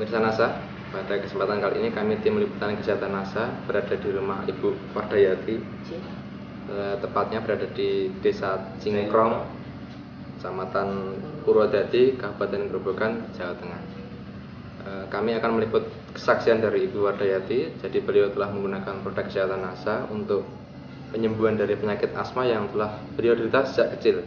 Pemirsa NASA, pada kesempatan kali ini kami tim liputan kesehatan NASA berada di rumah Ibu Wardayati, tepatnya berada di Desa Cingkrong, Kecamatan Purwodadi, Kabupaten Grobogan, Jawa Tengah. Kami akan meliput kesaksian dari Ibu Wardayati. Jadi beliau telah menggunakan produk kesehatan NASA untuk penyembuhan dari penyakit asma yang telah beliau derita sejak kecil.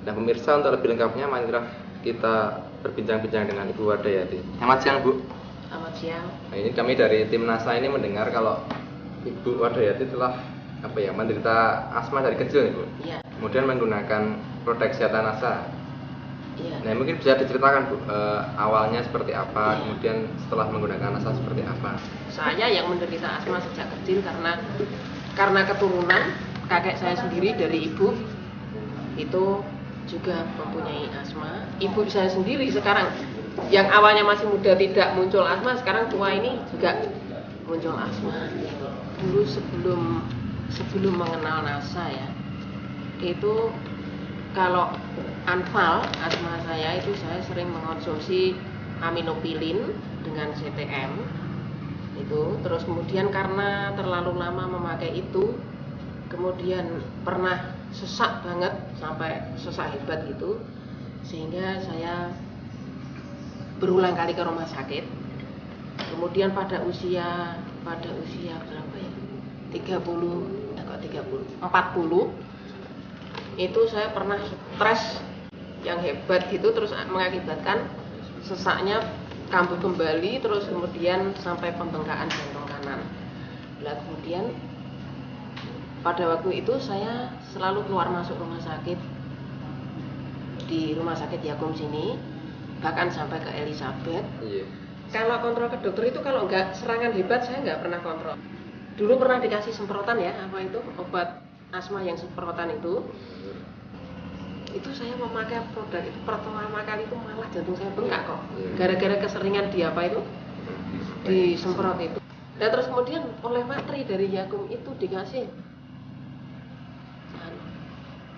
Nah pemirsa, untuk lebih lengkapnya marilah kita berbincang-bincang dengan Ibu Wardayati. Selamat siang, Bu. Selamat siang. Nah, ini kami dari tim NASA ini mendengar kalau Ibu Wardayati telah menderita asma dari kecil, Bu. Iya. Kemudian menggunakan produk kesehatan NASA. Iya. Nah, mungkin bisa diceritakan, Bu, awalnya seperti apa, Iya. kemudian setelah menggunakan NASA seperti apa. Saya yang menderita asma sejak kecil karena keturunan kakek saya sendiri dari ibu itu juga mempunyai asma. Ibu saya sendiri sekarang yang awalnya masih muda tidak muncul asma, sekarang tua ini juga muncul asma. Dulu sebelum mengenal NASA ya, itu kalau anfal asma saya itu saya sering mengonsumsi aminopilin dengan CTM itu. Terus kemudian karena terlalu lama memakai itu, kemudian pernah sesak banget sampai sesak hebat gitu, sehingga saya berulang kali ke rumah sakit. Kemudian pada usia berapa ya? 40 itu saya pernah stres yang hebat gitu, terus mengakibatkan sesaknya kambuh kembali, terus kemudian sampai pembengkakan jantung kanan. Lalu kemudian pada waktu itu saya selalu keluar masuk rumah sakit, di rumah sakit Yakum sini, bahkan sampai ke Elizabeth. Iya. Kalau kontrol ke dokter itu kalau nggak serangan hebat saya nggak pernah kontrol. Dulu pernah dikasih semprotan ya, obat asma yang semprotan itu saya memakai produk itu pertama kali itu malah jantung saya bengkak kok, gara-gara keseringan disemprot itu. Dan terus kemudian oleh materi dari Yakum itu dikasih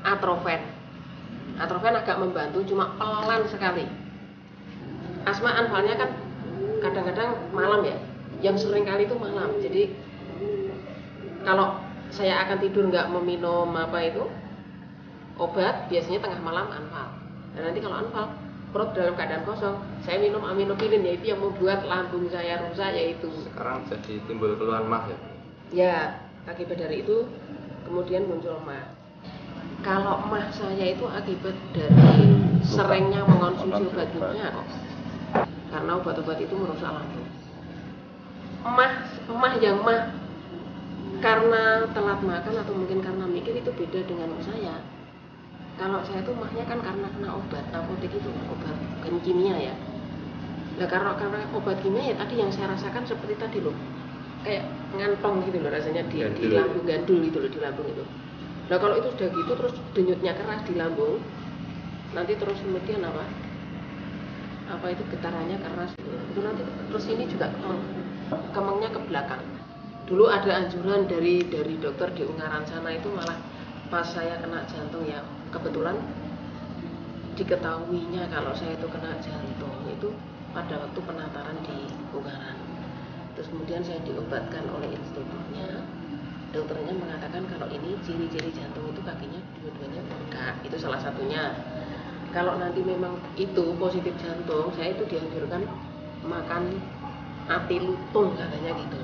Atrofen agak membantu, cuma pelan sekali. Asma anfalnya kan kadang-kadang malam ya, yang sering kali itu malam. Jadi kalau saya akan tidur nggak meminum obat, biasanya tengah malam anfal. Dan nanti kalau anfal, perut dalam keadaan kosong, saya minum aminopilin, yaitu yang membuat lambung saya rusak, yaitu. Sekarang jadi timbul keluhan mah ya? Ya, akibat dari itu kemudian muncul mah. Kalau mah saya itu akibat dari seringnya mengonsumsi obat kimia kok. Karena obat-obat itu merusak lambung. Mah karena telat makan atau mungkin karena mikir, itu beda dengan saya. Kalau saya tuh mahnya kan karena kena obat apotek itu, obat kimia ya. Nah karena obat kimia ya tadi yang saya rasakan seperti tadi loh, kayak ngantong gitu loh rasanya di lambung, gandul gitu loh di lambung itu. Nah kalau itu sudah gitu terus denyutnya keras di lambung, nanti terus kemudian itu getarannya keras itu, nanti terus ini juga kemengnya ke belakang. Dulu ada anjuran dari dokter di Ungaran sana itu, malah pas saya kena jantung ya, kebetulan diketahuinya kalau saya itu kena jantung itu pada waktu penataran di Ungaran. Terus kemudian saya diobatkan oleh institutnya. Dokternya mengatakan kalau ini ciri-ciri jantung itu kakinya dua-duanya bengkak, itu salah satunya. Kalau nanti memang itu positif jantung, saya itu dianjurkan makan ati lutung katanya gitu.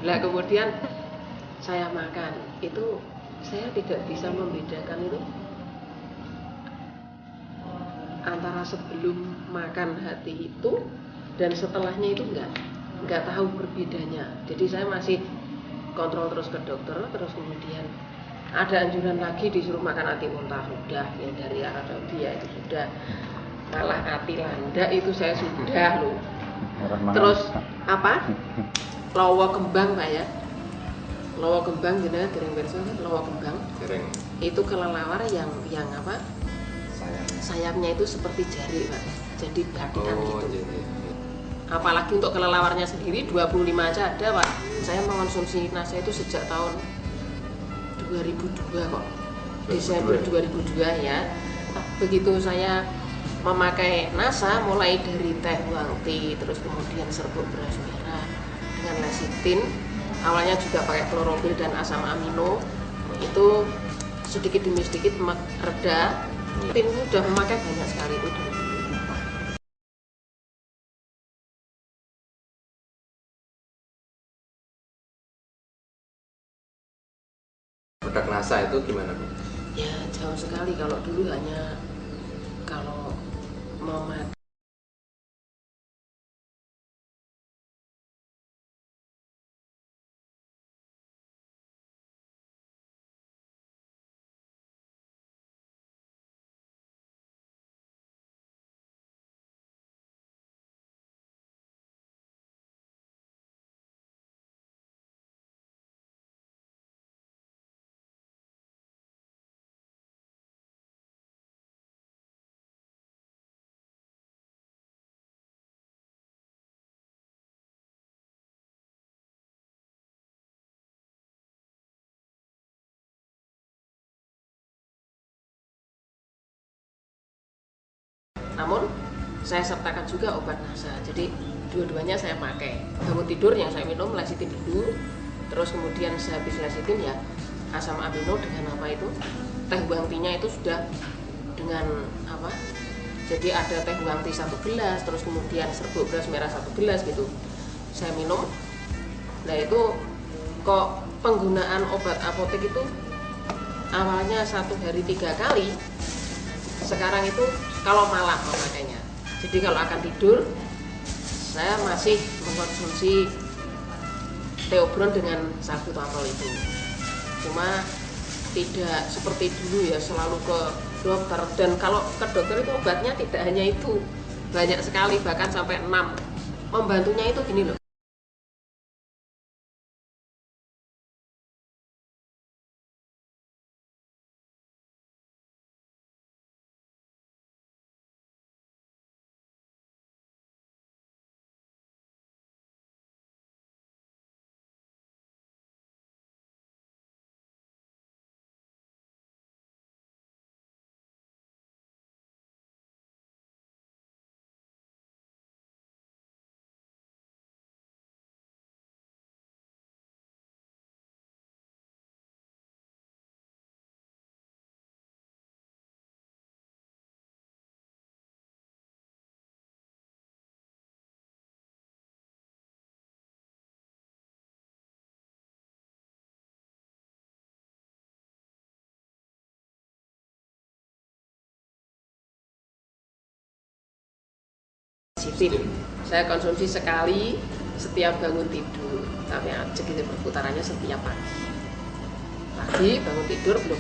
Lah kemudian saya makan itu, saya tidak bisa membedakan itu antara sebelum makan hati itu dan setelahnya itu nggak tahu berbedanya. Jadi saya masih kontrol terus ke dokter, terus kemudian ada anjuran lagi disuruh makan ati unta, sudah yang dari Arab Saudi ya, itu sudah. Malah ati landak itu saya sudah loh. Terus lowo kembang Pak ya, lowo kembang jenenge dereng pirsa kan, lowo kembang itu kelelawar yang sayapnya itu seperti jari Pak, jadi batikan gitu. Apalagi untuk kelelawarnya sendiri 25 aja ada Pak. Saya mengonsumsi NASA itu sejak tahun 2002 kok, Desember 2002 ya. Begitu saya memakai NASA mulai dari teh huang tea, terus kemudian serbuk beras merah dengan lecitin, awalnya juga pakai klorofil dan asam amino, itu sedikit demi sedikit reda. Tim sudah memakai banyak sekali itu dulu. Produk NASA itu gimana, Bu? Ya jauh sekali. Kalau dulu hanya kalau mau makan namun saya sertakan juga obat NASA, jadi dua-duanya saya pakai. Bangun tidur yang saya minum lecitin dulu, terus kemudian sehabis lecitin ya asam amino dengan apa itu teh huang tea-nya itu sudah dengan apa, jadi ada teh huang tea 1 gelas, terus kemudian serbuk beras merah 1 gelas gitu saya minum. Nah itu kok penggunaan obat apotek itu awalnya 1 hari 3 kali, sekarang itu kalau malam memakainya. Jadi kalau akan tidur saya masih mengkonsumsi Theobron dengan salbutamol itu. Cuma tidak seperti dulu ya selalu ke dokter, dan kalau ke dokter itu obatnya tidak hanya itu, banyak sekali, bahkan sampai 6. Membantunya itu gini loh. Saya konsumsi sekali setiap bangun tidur, tapi ajak gitu perputarannya setiap pagi bangun tidur belum.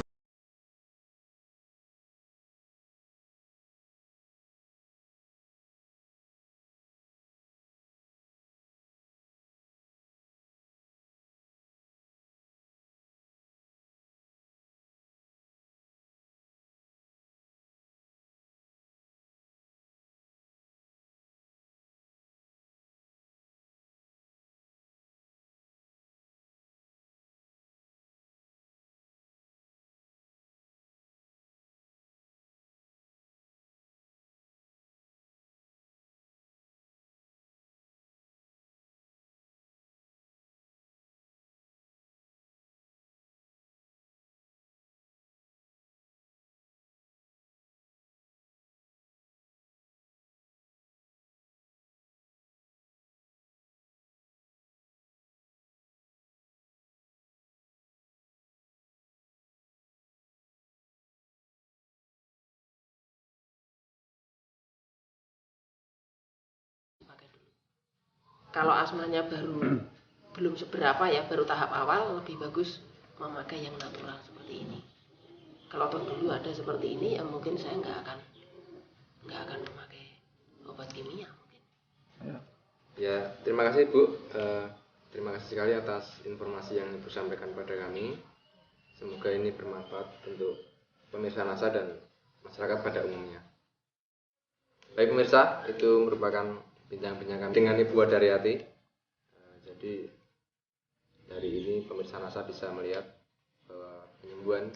Kalau asmanya baru belum seberapa ya, baru tahap awal, lebih bagus memakai yang natural seperti ini. Kalau dulu ada seperti ini ya mungkin saya nggak akan memakai obat kimia mungkin. Ya, terima kasih Bu. Terima kasih sekali atas informasi yang Ibu sampaikan pada kami. Semoga ini bermanfaat untuk pemirsa NASA dan masyarakat pada umumnya. Baik pemirsa, itu merupakan bincang-bincang kami dengan Ibu Adaryati. Jadi dari ini pemirsa NASA bisa melihat bahwa penyembuhan